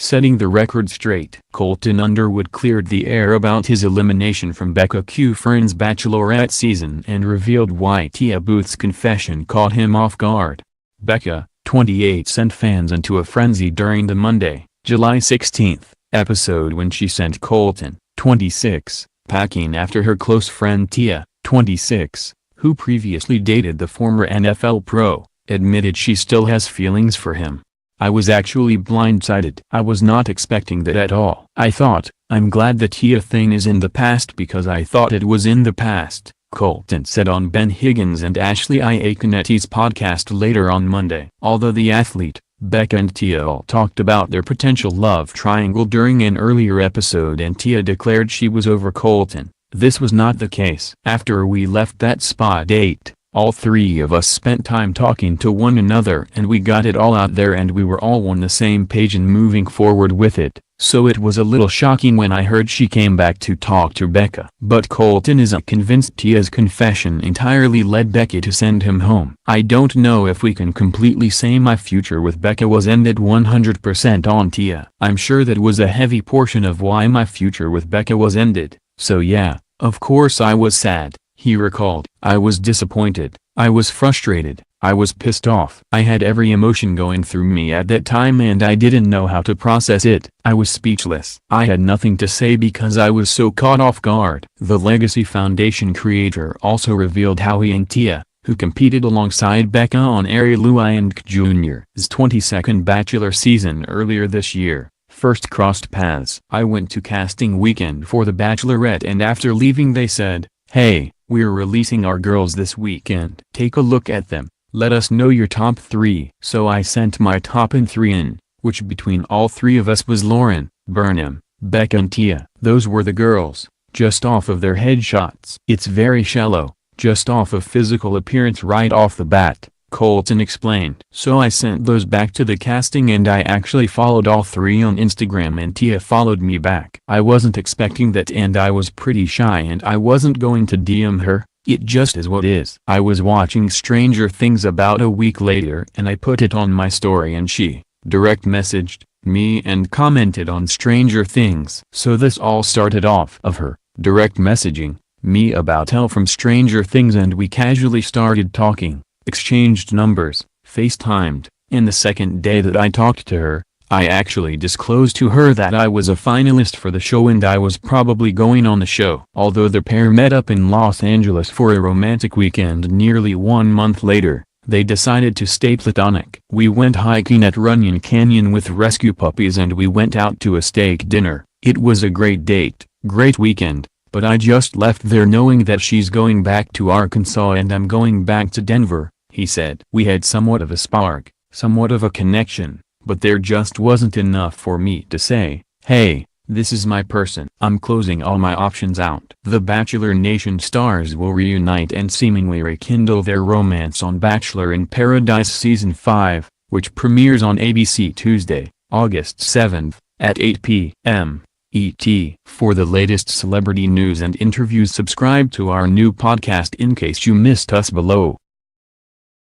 setting the record straight. Colton Underwood cleared the air about his elimination from Becca Kufrin's Bachelorette season and revealed why Tia Booth's confession caught him off guard. Becca, 28, sent fans into a frenzy during the Monday, July 16, episode when she sent Colton, 26, packing after her close friend Tia, 26, who previously dated the former NFL pro, admitted she still has feelings for him. "I was actually blindsided. I was not expecting that at all. I thought, I'm glad the Tia thing is in the past because I thought it was in the past," Colton said on Ben Higgins and Ashley Iaconetti's podcast later on Monday. Although the athlete, Becca and Tia all talked about their potential love triangle during an earlier episode and Tia declared she was over Colton, this was not the case. "After we left that spa date, all three of us spent time talking to one another and we got it all out there and we were all on the same page and moving forward with it, so it was a little shocking when I heard she came back to talk to Becca." But Colton isn't convinced Tia's confession entirely led Becca to send him home. "I don't know if we can completely say my future with Becca was ended 100% on Tia. I'm sure that was a heavy portion of why my future with Becca was ended, so yeah, of course I was sad," he recalled. "I was disappointed, I was frustrated, I was pissed off. I had every emotion going through me at that time and I didn't know how to process it. I was speechless. I had nothing to say because I was so caught off guard." The Legacy Foundation creator also revealed how he and Tia, who competed alongside Becca on Ari Luiyang Jr.'s 22nd Bachelor season earlier this year, first crossed paths. "I went to casting weekend for The Bachelorette and after leaving they said, 'Hey, we're releasing our girls this weekend. Take a look at them. Let us know your top 3. So I sent my top 3 in, which between all 3 of us was Lauren, Burnham, Becca and Tia. Those were the girls, just off of their headshots. It's very shallow, just off of physical appearance right off the bat," Colton explained. "So I sent those back to the casting and I actually followed all 3 on Instagram and Tia followed me back. I wasn't expecting that and I was pretty shy and I wasn't going to DM her, it just is what is. I was watching Stranger Things about a week later and I put it on my story and she direct messaged me and commented on Stranger Things. So this all started off of her direct messaging me about Elle from Stranger Things and we casually started talking, exchanged numbers, FaceTimed, and the second day that I talked to her, I actually disclosed to her that I was a finalist for the show and I was probably going on the show." Although the pair met up in Los Angeles for a romantic weekend nearly 1 month later, they decided to stay platonic. "We went hiking at Runyon Canyon with rescue puppies and we went out to a steak dinner. It was a great date, great weekend, but I just left there knowing that she's going back to Arkansas and I'm going back to Denver," he said. "We had somewhat of a spark, somewhat of a connection, but there just wasn't enough for me to say, hey, this is my person. I'm closing all my options out." The Bachelor Nation stars will reunite and seemingly rekindle their romance on Bachelor in Paradise Season 5, which premieres on ABC Tuesday, August 7th, at 8 p.m. ET. For the latest celebrity news and interviews, subscribe to our new podcast in case you missed us below.